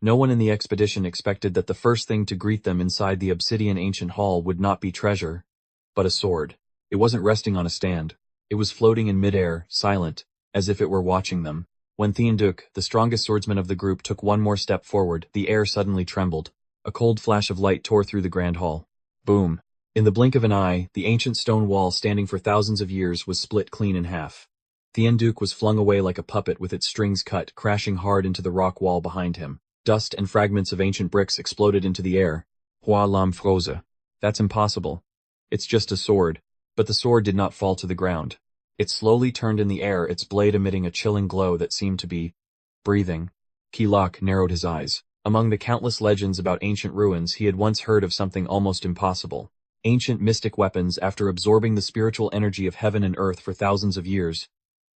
No one in the expedition expected that the first thing to greet them inside the obsidian ancient hall would not be treasure, but a sword. It wasn't resting on a stand. It was floating in midair, silent, as if it were watching them. When Thienduk, the strongest swordsman of the group, took one more step forward, the air suddenly trembled. A cold flash of light tore through the grand hall. Boom. In the blink of an eye, the ancient stone wall standing for thousands of years was split clean in half. Thienduk was flung away like a puppet with its strings cut, crashing hard into the rock wall behind him. Dust and fragments of ancient bricks exploded into the air. Hua lam froze. That's impossible. It's just a sword. But the sword did not fall to the ground. It slowly turned in the air, its blade emitting a chilling glow that seemed to be breathing. Kilak narrowed his eyes. Among the countless legends about ancient ruins, he had once heard of something almost impossible. Ancient mystic weapons, after absorbing the spiritual energy of heaven and earth for thousands of years,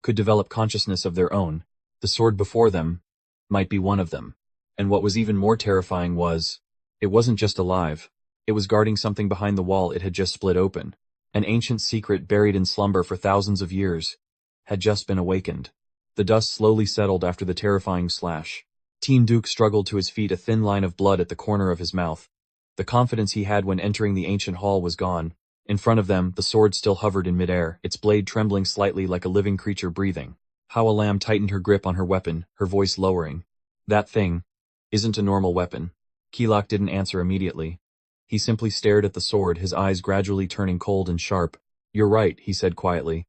could develop consciousness of their own. The sword before them might be one of them. And what was even more terrifying was, it wasn't just alive. It was guarding something behind the wall it had just split open. An ancient secret buried in slumber for thousands of years had just been awakened. The dust slowly settled after the terrifying slash. Thienduk struggled to his feet, a thin line of blood at the corner of his mouth. The confidence he had when entering the ancient hall was gone. In front of them, the sword still hovered in midair, its blade trembling slightly like a living creature breathing. Hua Lam tightened her grip on her weapon, her voice lowering. That thing isn't a normal weapon. Kilak didn't answer immediately. He simply stared at the sword, his eyes gradually turning cold and sharp. You're right, he said quietly.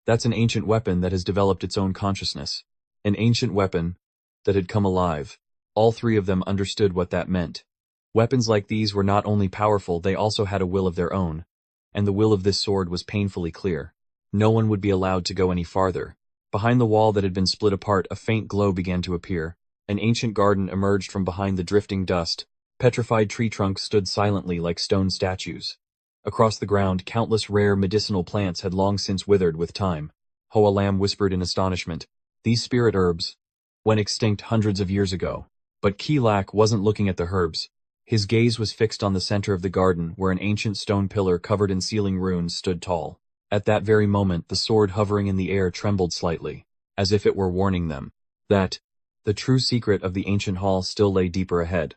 That's an ancient weapon that has developed its own consciousness. An ancient weapon that had come alive. All three of them understood what that meant. Weapons like these were not only powerful, they also had a will of their own. And the will of this sword was painfully clear. No one would be allowed to go any farther. Behind the wall that had been split apart, a faint glow began to appear. An ancient garden emerged from behind the drifting dust. Petrified tree trunks stood silently like stone statues. Across the ground, countless rare medicinal plants had long since withered with time. Hoa Lam whispered in astonishment. These spirit herbs went extinct hundreds of years ago. But Kilak wasn't looking at the herbs. His gaze was fixed on the center of the garden, where an ancient stone pillar covered in sealing runes stood tall. At that very moment, the sword hovering in the air trembled slightly, as if it were warning them that the true secret of the ancient hall still lay deeper ahead.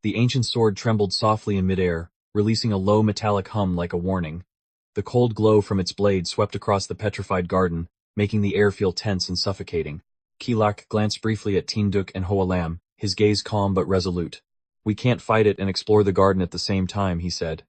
The ancient sword trembled softly in midair, releasing a low metallic hum like a warning. The cold glow from its blade swept across the petrified garden, making the air feel tense and suffocating. Kilak glanced briefly at Thienduk and Hoa Lam, his gaze calm but resolute. We can't fight it and explore the garden at the same time, he said.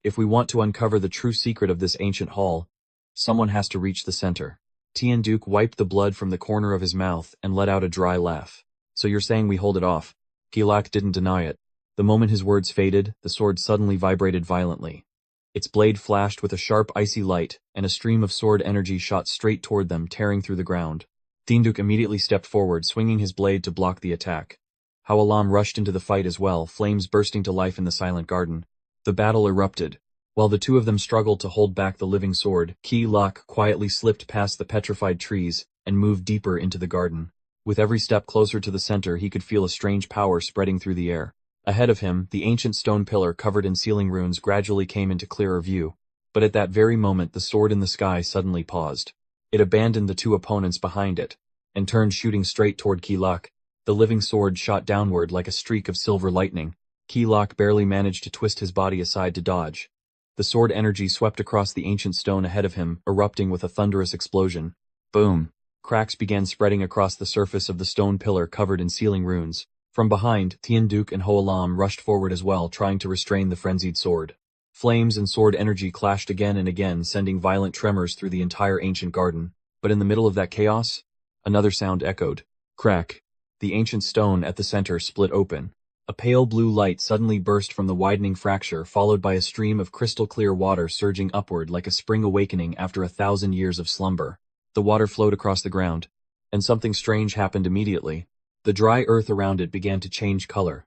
If we want to uncover the true secret of this ancient hall, someone has to reach the center. Thienduk wiped the blood from the corner of his mouth and let out a dry laugh. So you're saying we hold it off? Kilak didn't deny it. The moment his words faded, the sword suddenly vibrated violently. Its blade flashed with a sharp icy light, and a stream of sword energy shot straight toward them, tearing through the ground. Thienduk immediately stepped forward, swinging his blade to block the attack. Hua Lam rushed into the fight as well, flames bursting to life in the silent garden. The battle erupted. While the two of them struggled to hold back the living sword, Kilak quietly slipped past the petrified trees and moved deeper into the garden. With every step closer to the center, he could feel a strange power spreading through the air. Ahead of him, the ancient stone pillar covered in sealing runes gradually came into clearer view. But at that very moment, the sword in the sky suddenly paused. It abandoned the two opponents behind it, and turned, shooting straight toward Kilak. The living sword shot downward like a streak of silver lightning. Kilak barely managed to twist his body aside to dodge. The sword energy swept across the ancient stone ahead of him, erupting with a thunderous explosion. Boom! Cracks began spreading across the surface of the stone pillar covered in sealing runes. From behind, Thienduk and Hoa Lam rushed forward as well, trying to restrain the frenzied sword. Flames and sword energy clashed again and again, sending violent tremors through the entire ancient garden. But in the middle of that chaos, another sound echoed. Crack! The ancient stone at the center split open. A pale blue light suddenly burst from the widening fracture, followed by a stream of crystal-clear water surging upward like a spring awakening after 1,000 years of slumber. The water flowed across the ground, and something strange happened immediately. The dry earth around it began to change color.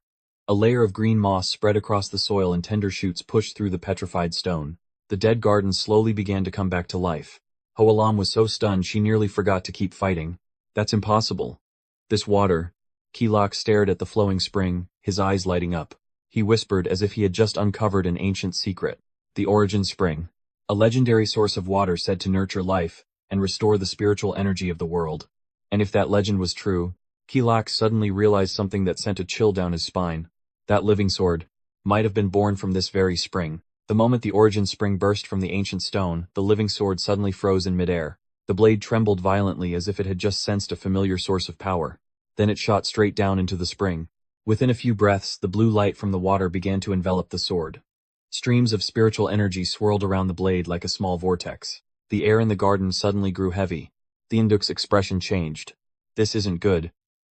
A layer of green moss spread across the soil and tender shoots pushed through the petrified stone. The dead garden slowly began to come back to life. Hoa Lam was so stunned she nearly forgot to keep fighting. That's impossible. This water. Kilak stared at the flowing spring, his eyes lighting up. He whispered as if he had just uncovered an ancient secret. The origin spring. A legendary source of water said to nurture life and restore the spiritual energy of the world. And if that legend was true, Keelak suddenly realized something that sent a chill down his spine. That living sword might have been born from this very spring. The moment the origin spring burst from the ancient stone, the living sword suddenly froze in midair. The blade trembled violently as if it had just sensed a familiar source of power. Then it shot straight down into the spring. Within a few breaths, the blue light from the water began to envelop the sword. Streams of spiritual energy swirled around the blade like a small vortex. The air in the garden suddenly grew heavy. The Induk's expression changed. This isn't good.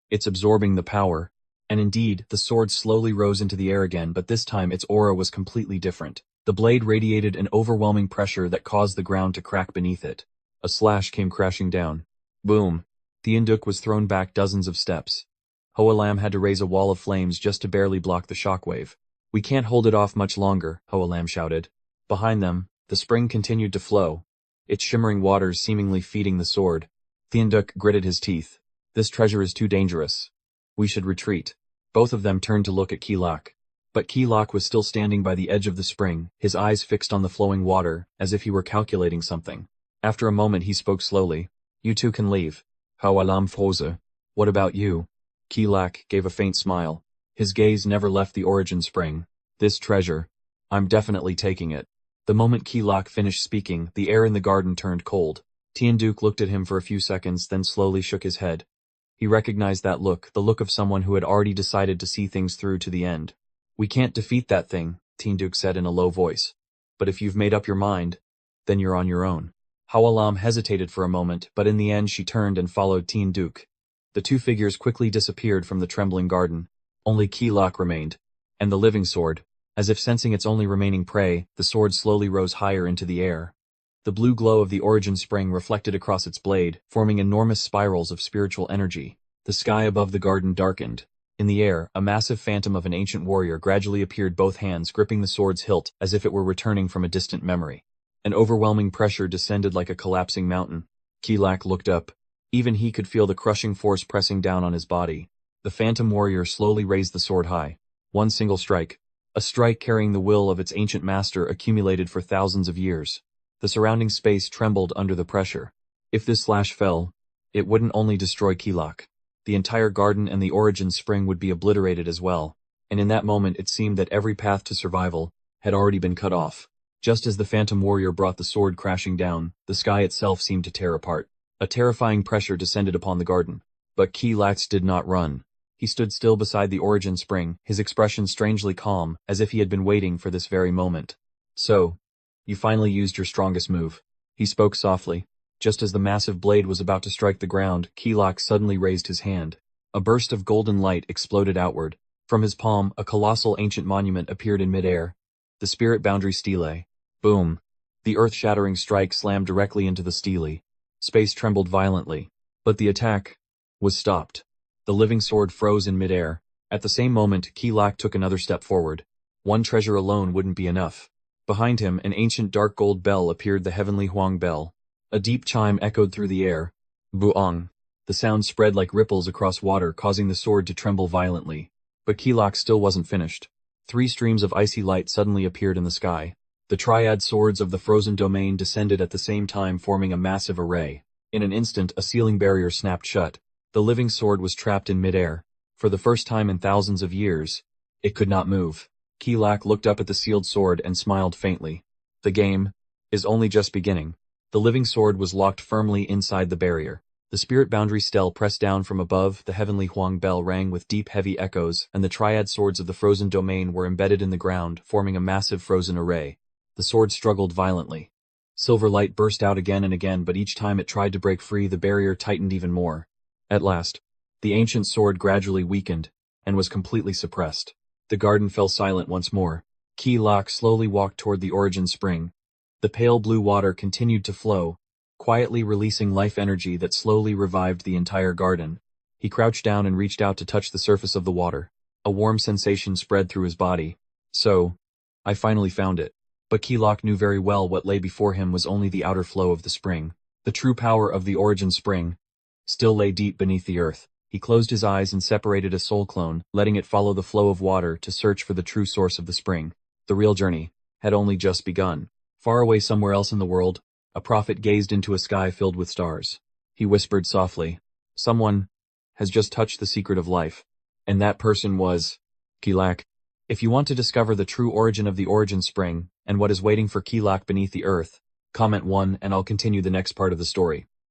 It's absorbing the power. And indeed, the sword slowly rose into the air again, but this time its aura was completely different. The blade radiated an overwhelming pressure that caused the ground to crack beneath it. A slash came crashing down. Boom. The Induk was thrown back dozens of steps. Hoalam had to raise a wall of flames just to barely block the shockwave. We can't hold it off much longer, Hoalam shouted. Behind them, the spring continued to flow, its shimmering waters seemingly feeding the sword. The Induk gritted his teeth. This treasure is too dangerous. We should retreat. Both of them turned to look at Keelak. But Keelak was still standing by the edge of the spring, his eyes fixed on the flowing water, as if he were calculating something. After a moment he spoke slowly. You two can leave. Hoalam froze. What about you? Keelak gave a faint smile. His gaze never left the origin spring. This treasure. I'm definitely taking it. The moment Keelak finished speaking, the air in the garden turned cold. Tianduk looked at him for a few seconds, then slowly shook his head. He recognized that look, the look of someone who had already decided to see things through to the end. We can't defeat that thing, Tianduk said in a low voice. But if you've made up your mind, then you're on your own. Hoalam hesitated for a moment, but in the end she turned and followed Tianduk. The two figures quickly disappeared from the trembling garden. Only Keelak remained. And the living sword. As if sensing its only remaining prey, the sword slowly rose higher into the air. The blue glow of the origin spring reflected across its blade, forming enormous spirals of spiritual energy. The sky above the garden darkened. In the air, a massive phantom of an ancient warrior gradually appeared, both hands gripping the sword's hilt as if it were returning from a distant memory. An overwhelming pressure descended like a collapsing mountain. Keelak looked up. Even he could feel the crushing force pressing down on his body. The phantom warrior slowly raised the sword high. One single strike. A strike carrying the will of its ancient master accumulated for thousands of years. The surrounding space trembled under the pressure. If this slash fell, it wouldn't only destroy Keelak. The entire garden and the origin spring would be obliterated as well. And in that moment it seemed that every path to survival had already been cut off. Just as the phantom warrior brought the sword crashing down, the sky itself seemed to tear apart. A terrifying pressure descended upon the garden. But Keelak did not run. He stood still beside the origin spring, his expression strangely calm, as if he had been waiting for this very moment. So, you finally used your strongest move. He spoke softly. Just as the massive blade was about to strike the ground, Keelak suddenly raised his hand. A burst of golden light exploded outward. From his palm, a colossal ancient monument appeared in midair. The spirit boundary stele. Boom. The earth-shattering strike slammed directly into the stele. Space trembled violently. But the attack was stopped. The living sword froze in midair. At the same moment, Keelak took another step forward. One treasure alone wouldn't be enough. Behind him, an ancient dark gold bell appeared, the heavenly Huang bell. A deep chime echoed through the air. Buong. The sound spread like ripples across water, causing the sword to tremble violently. But Keelak still wasn't finished. 3 streams of icy light suddenly appeared in the sky. The triad swords of the frozen domain descended at the same time, forming a massive array. In an instant, a sealing barrier snapped shut. The living sword was trapped in midair. For the first time in thousands of years, it could not move. Keelak looked up at the sealed sword and smiled faintly. The game is only just beginning. The living sword was locked firmly inside the barrier. The spirit boundary stele pressed down from above, the heavenly Huang bell rang with deep heavy echoes, and the triad swords of the frozen domain were embedded in the ground, forming a massive frozen array. The sword struggled violently. Silver light burst out again and again, but each time it tried to break free, the barrier tightened even more. At last, the ancient sword gradually weakened, and was completely suppressed. The garden fell silent once more. Keelak slowly walked toward the origin spring. The pale blue water continued to flow, quietly releasing life energy that slowly revived the entire garden. He crouched down and reached out to touch the surface of the water. A warm sensation spread through his body. So, I finally found it. But Keelak knew very well what lay before him was only the outer flow of the spring. The true power of the origin spring still lay deep beneath the earth. He closed his eyes and separated a soul clone, letting it follow the flow of water to search for the true source of the spring. The real journey had only just begun. Far away somewhere else in the world, a prophet gazed into a sky filled with stars. He whispered softly, "Someone has just touched the secret of life. And that person was Kilak. If you want to discover the true origin of the origin spring, and what is waiting for Kilak beneath the earth, comment 1 and I'll continue the next part of the story.